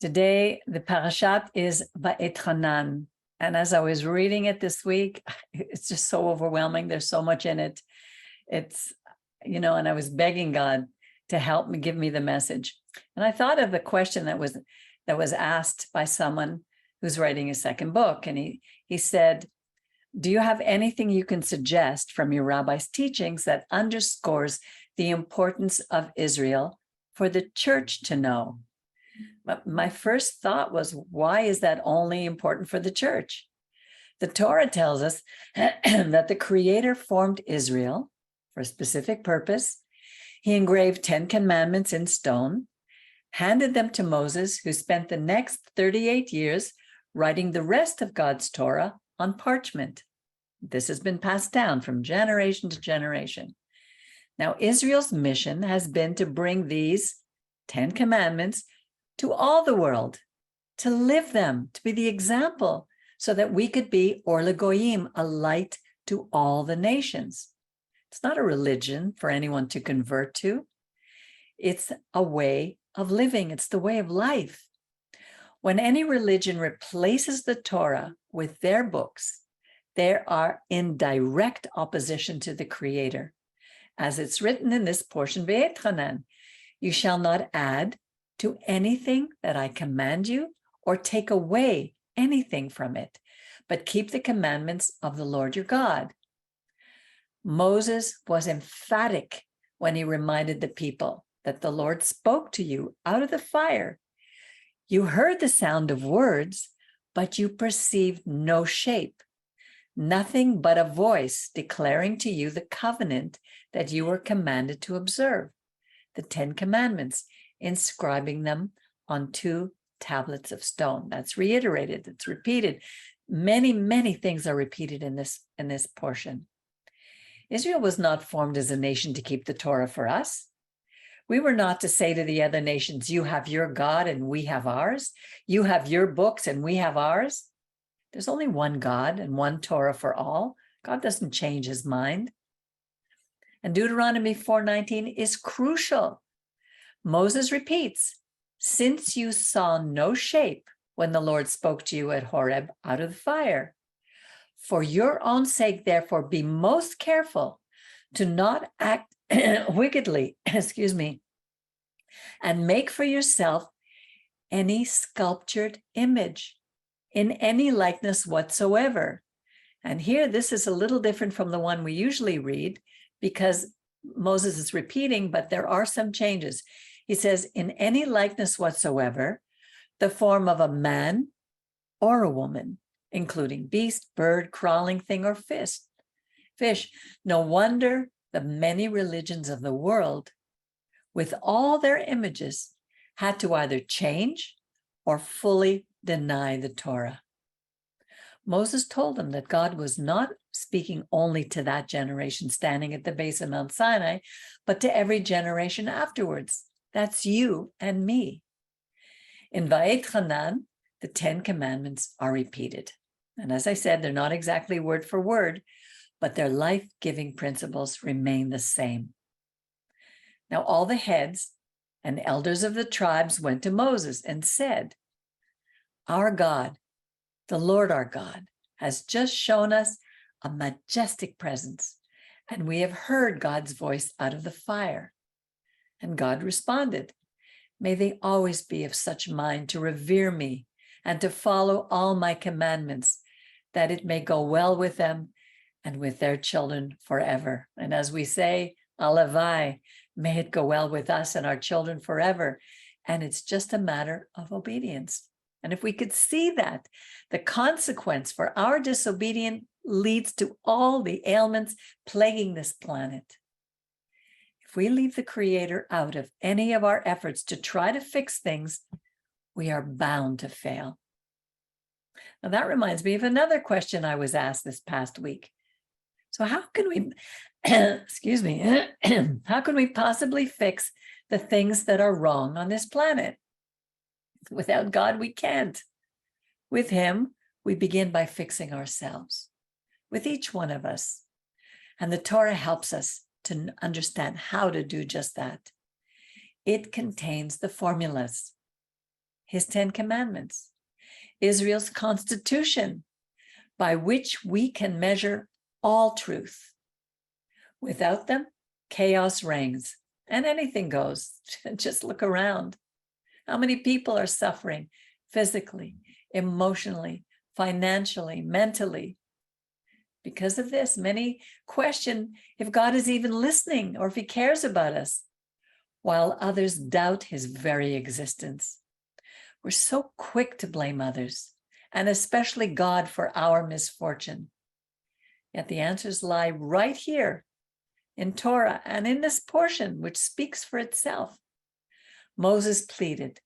Today, the parashat is Vaetchanan. And as I was reading it this week, it's just so overwhelming. There's so much in it. And I was begging God to help me, give me the message. And I thought of the question that was asked by someone who's writing a second book. And he said, do you have anything you can suggest from your rabbi's teachings that underscores the importance of Israel for the church to know? But my first thought was, why is that only important for the church? The Torah tells us that the Creator formed Israel for a specific purpose. He engraved 10 commandments in stone, handed them to Moses, who spent the next 38 years writing the rest of God's Torah on parchment. This has been passed down from generation to generation. Now, Israel's mission has been to bring these 10 commandments to all the world, to live them, to be the example, so that we could be Or LeGoyim, a light to all the nations. It's not a religion for anyone to convert to. It's a way of living. It's the way of life. When any religion replaces the Torah with their books, they are in direct opposition to the Creator. As it's written in this portion, Vaetchanan, you shall not add to anything that I command you, or take away anything from it, but keep the commandments of the Lord your God. Moses was emphatic when he reminded the people that the Lord spoke to you out of the fire. You heard the sound of words, but you perceived no shape, nothing but a voice declaring to you the covenant that you were commanded to observe, the 10 commandments, inscribing them on 2 tablets of stone. That's reiterated, it's repeated. Many, many things are repeated in this portion. Israel was not formed as a nation to keep the Torah for us. We were not to say to the other nations, you have your God and we have ours. You have your books and we have ours. There's only one God and one Torah for all. God doesn't change his mind. And Deuteronomy 4:19 is crucial. Moses repeats, since you saw no shape when the Lord spoke to you at Horeb out of the fire, for your own sake, therefore, be most careful to not act wickedly, and make for yourself any sculptured image in any likeness whatsoever. And here, this is a little different from the one we usually read, because Moses is repeating, but there are some changes. He says, in any likeness whatsoever, the form of a man or a woman, including beast, bird, crawling thing, or fish. No wonder the many religions of the world, with all their images, had to either change or fully deny the Torah. Moses told them that God was not speaking only to that generation standing at the base of Mount Sinai, but to every generation afterwards. That's you and me. In Vaetchanan, the 10 commandments are repeated. And as I said, they're not exactly word for word, but their life-giving principles remain the same. Now, all the heads and elders of the tribes went to Moses and said, our God, the Lord our God, has just shown us a majestic presence, and we have heard God's voice out of the fire. And God responded, may they always be of such mind to revere me and to follow all my commandments, that it may go well with them and with their children forever. And as we say, Alavai, may it go well with us and our children forever. And it's just a matter of obedience. And if we could see that, the consequence for our disobedience leads to all the ailments plaguing this planet. If we leave the Creator out of any of our efforts to try to fix things, we are bound to fail. Now that reminds me of another question I was asked this past week. So how can we, how can we possibly fix the things that are wrong on this planet? Without God, we can't. With him, we begin by fixing ourselves, with each one of us. And the Torah helps us to understand how to do just that. It contains the formulas. his 10 commandments, Israel's constitution, by which we can measure all truth. Without them, chaos reigns and anything goes. Just look around. How many people are suffering physically, emotionally, financially, mentally? Because of this, many question if God is even listening or if he cares about us, while others doubt his very existence. We're so quick to blame others, and especially God, for our misfortune. Yet the answers lie right here in Torah and in this portion, which speaks for itself. Moses pleaded,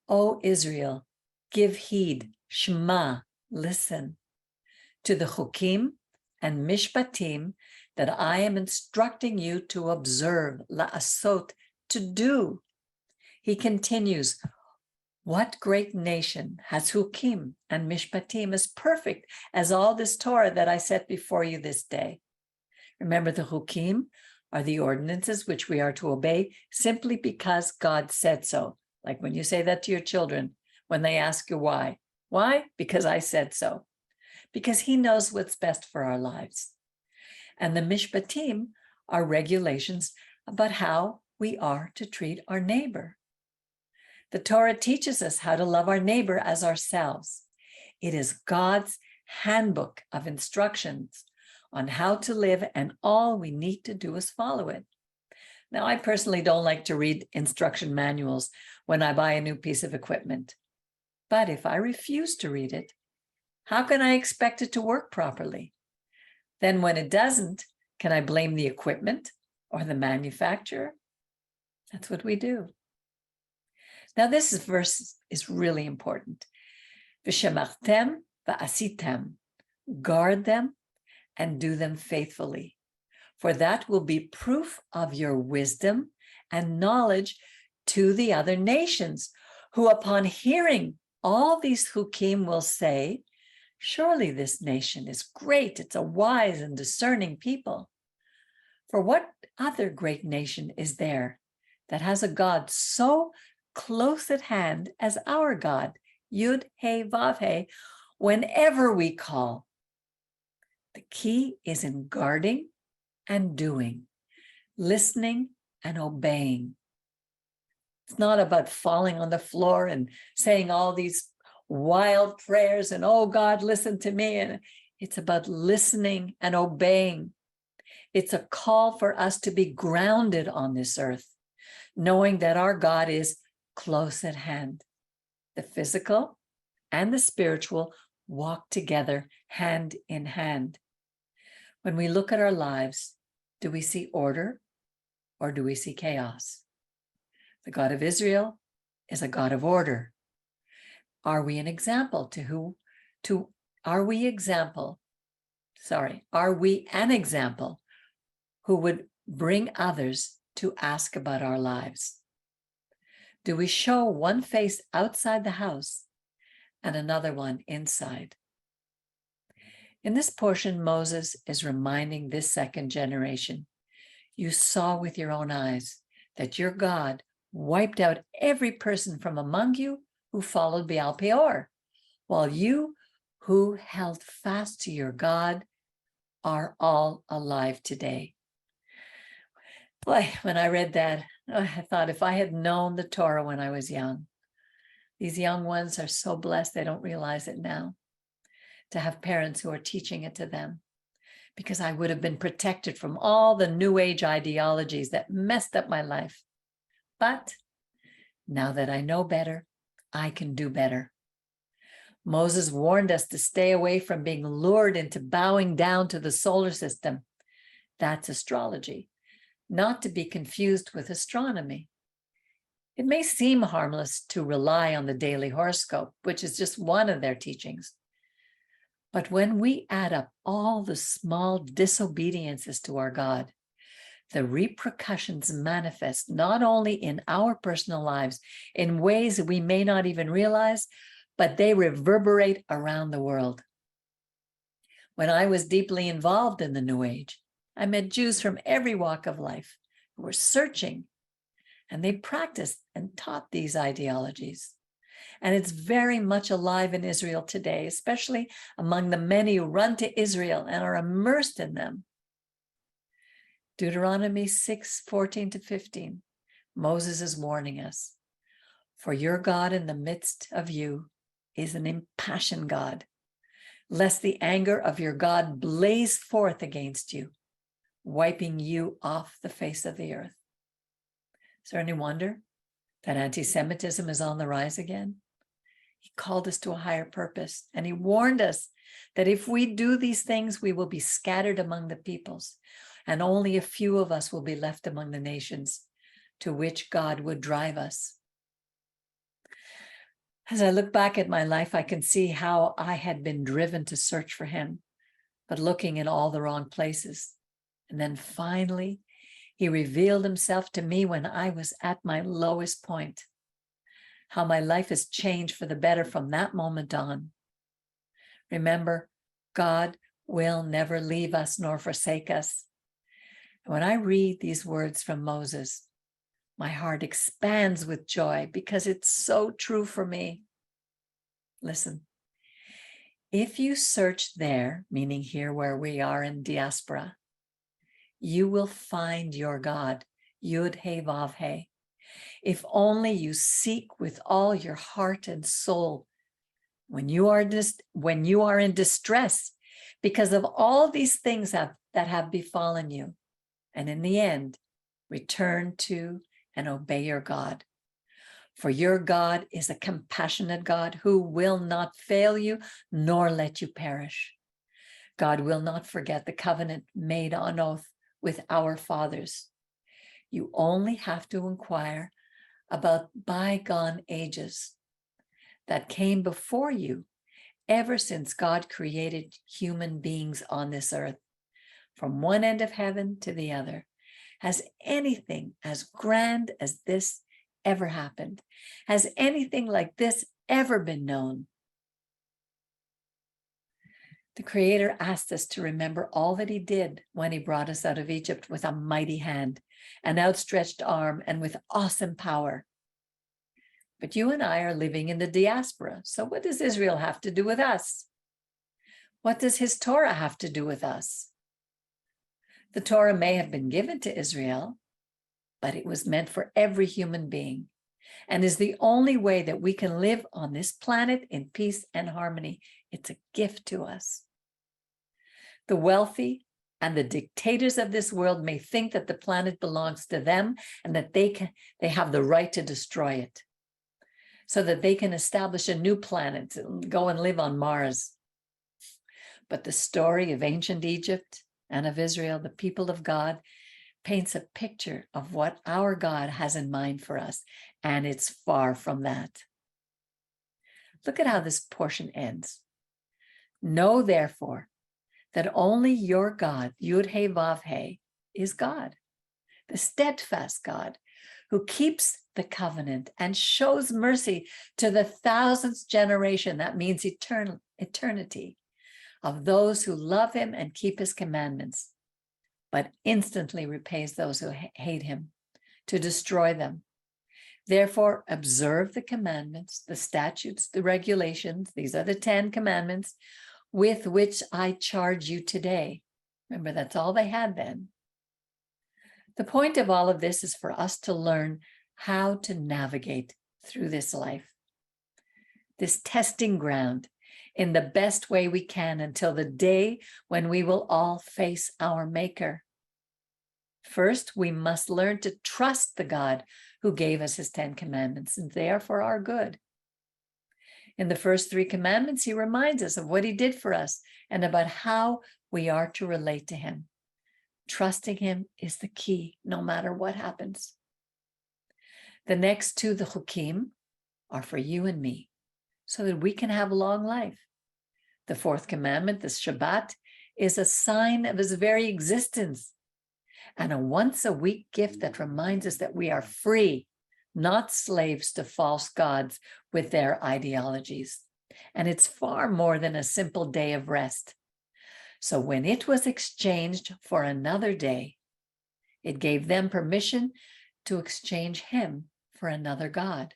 O Israel, give heed, Shema, listen, to the chukim and mishpatim that I am instructing you to observe, la'asot, to do. He continues, what great nation has hukim and mishpatim as perfect as all this Torah that I set before you this day? Remember, the hukim are the ordinances which we are to obey simply because God said so. Like when you say that to your children, when they ask you why. Why? Because I said so. Because he knows what's best for our lives. And the mishpatim are regulations about how we are to treat our neighbor. The Torah teaches us how to love our neighbor as ourselves. It is God's handbook of instructions on how to live, and all we need to do is follow it. Now, I personally don't like to read instruction manuals when I buy a new piece of equipment. But if I refuse to read it, how can I expect it to work properly? Then when it doesn't, can I blame the equipment or the manufacturer? That's what we do. Now, this verse is really important. V'shemartem va'asitem, guard them and do them faithfully, for that will be proof of your wisdom and knowledge to the other nations, who upon hearing all these chukim will say, surely this nation is great. It's a wise and discerning people. For what other great nation is there that has a God so close at hand as our God, Yud He Vav He, whenever we call? The key is in guarding and doing, listening and obeying. It's not about falling on the floor and saying all these wild prayers and, oh God, listen to me. And it's about listening and obeying. It's a call for us to be grounded on this earth, knowing that our God is close at hand. The physical and the spiritual walk together hand in hand. When we look at our lives, do we see order or do we see chaos? The God of Israel is a God of order. Are we an example are we an example who would bring others to ask about our lives? Do we show one face outside the house and another one inside? In this portion, Moses is reminding this second generation, you saw with your own eyes that your God wiped out every person from among you who followed Baal Peor, while you who held fast to your God are all alive today. Boy, when I read that, I thought if I had known the Torah when I was young, these young ones are so blessed they don't realize it now, to have parents who are teaching it to them, because I would have been protected from all the New Age ideologies that messed up my life. But now that I know better, I can do better. Moses warned us to stay away from being lured into bowing down to the solar system. That's astrology, not to be confused with astronomy. It may seem harmless to rely on the daily horoscope, which is just one of their teachings. But when we add up all the small disobediences to our God, the repercussions manifest not only in our personal lives in ways we may not even realize, but they reverberate around the world. When I was deeply involved in the New Age, I met Jews from every walk of life who were searching, and they practiced and taught these ideologies. And it's very much alive in Israel today, especially among the many who run to Israel and are immersed in them. Deuteronomy 6:14-15, Moses is warning us, for your God in the midst of you is an impassioned God, lest the anger of your God blaze forth against you, wiping you off the face of the earth. Is there any wonder that anti-Semitism is on the rise again? He called us to a higher purpose, and he warned us that if we do these things, we will be scattered among the peoples, and only a few of us will be left among the nations to which God would drive us. As I look back at my life, I can see how I had been driven to search for him, but looking in all the wrong places. And then finally, he revealed himself to me when I was at my lowest point. How my life has changed for the better from that moment on. Remember, God will never leave us nor forsake us. And when I read these words from Moses, my heart expands with joy because it's so true for me. Listen, if you search there, meaning here where we are in diaspora, you will find your God, Yud He Vav He. If only you seek with all your heart and soul, when you are in distress because of all these things that have befallen you, and in the end, return to and obey your God. For your God is a compassionate God who will not fail you nor let you perish. God will not forget the covenant made on oath with our fathers. You only have to inquire about bygone ages that came before you ever since God created human beings on this earth, from one end of heaven to the other. Has anything as grand as this ever happened? Has anything like this ever been known? The Creator asked us to remember all that he did when he brought us out of Egypt with a mighty hand, an outstretched arm, and with awesome power. But you and I are living in the diaspora, so what does Israel have to do with us? What does his Torah have to do with us? The Torah may have been given to Israel, but it was meant for every human being and is the only way that we can live on this planet in peace and harmony. It's a gift to us. The wealthy and the dictators of this world may think that the planet belongs to them and that they have the right to destroy it so that they can establish a new planet and go and live on Mars. But the story of ancient Egypt and of Israel, the people of God, paints a picture of what our God has in mind for us, and it's far from that. Look at how this portion ends. Know, therefore, that only your God, Yud He Vav He, is God, the steadfast God, who keeps the covenant and shows mercy to the thousandth generation, that means eternity, of those who love him and keep his commandments, but instantly repays those who hate him, to destroy them. Therefore, observe the commandments, the statutes, the regulations, these are the 10 commandments, with which I charge you today. Remember, that's all they had then. The point of all of this is for us to learn how to navigate through this life, this testing ground, in the best way we can until the day when we will all face our Maker. First, we must learn to trust the God who gave us his 10 commandments, and they are for our good. In the first 3 commandments, he reminds us of what he did for us and about how we are to relate to him. Trusting him is the key, no matter what happens. The next 2, the chukim, are for you and me, so that we can have a long life. The 4th commandment, the Shabbat, is a sign of his very existence and a once-a-week gift that reminds us that we are free, not slaves to false gods with their ideologies. And it's far more than a simple day of rest. So when it was exchanged for another day, it gave them permission to exchange him for another God.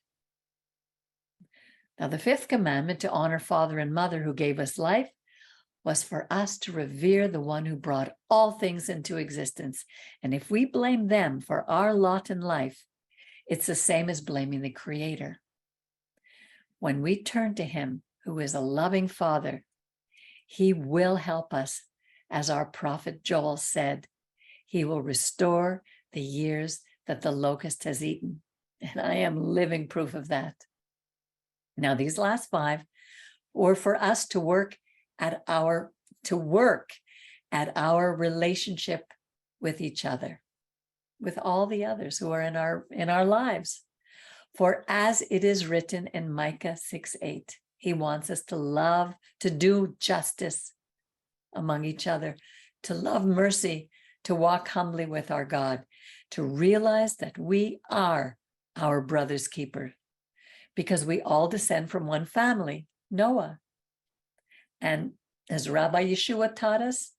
Now, the fifth commandment, to honor father and mother who gave us life, was for us to revere the one who brought all things into existence. And if we blame them for our lot in life, it's the same as blaming the Creator. When we turn to him, who is a loving Father, he will help us. As our prophet Joel said, he will restore the years that the locust has eaten. And I am living proof of that. Now, these last five were for us to work at our relationship with each other, with all the others who are in our lives. For as it is written in Micah 6:8, he wants us to love, to do justice among each other, to love mercy, to walk humbly with our God, to realize that we are our brother's keeper, because we all descend from one family, Noah. And as Rabbi Yeshua taught us,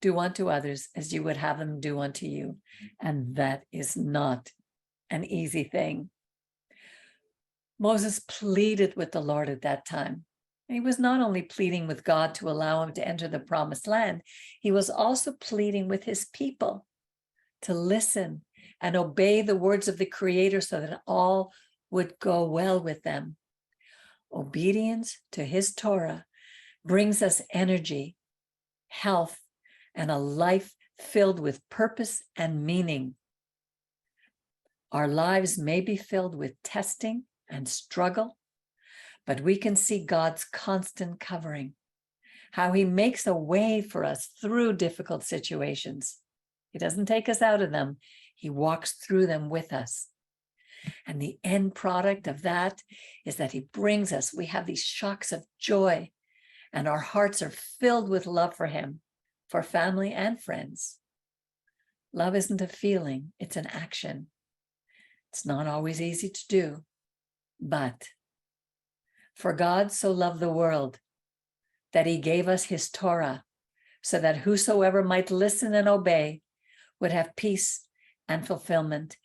do unto others as you would have them do unto you. And that is not an easy thing. Moses pleaded with the Lord at that time. He was not only pleading with God to allow him to enter the promised land, he was also pleading with his people to listen and obey the words of the Creator so that all would go well with them. Obedience to his Torah brings us energy, health, and a life filled with purpose and meaning. Our lives may be filled with testing and struggle, but we can see God's constant covering, how he makes a way for us through difficult situations. He doesn't take us out of them. He walks through them with us. And the end product of that is that he brings us, we have these shocks of joy, and our hearts are filled with love for him, for family and friends. Love isn't a feeling, it's an action. It's not always easy to do, but for God so loved the world that he gave us his Torah, so that whosoever might listen and obey would have peace and fulfillment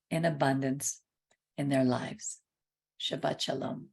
in abundance in their lives. Shabbat Shalom.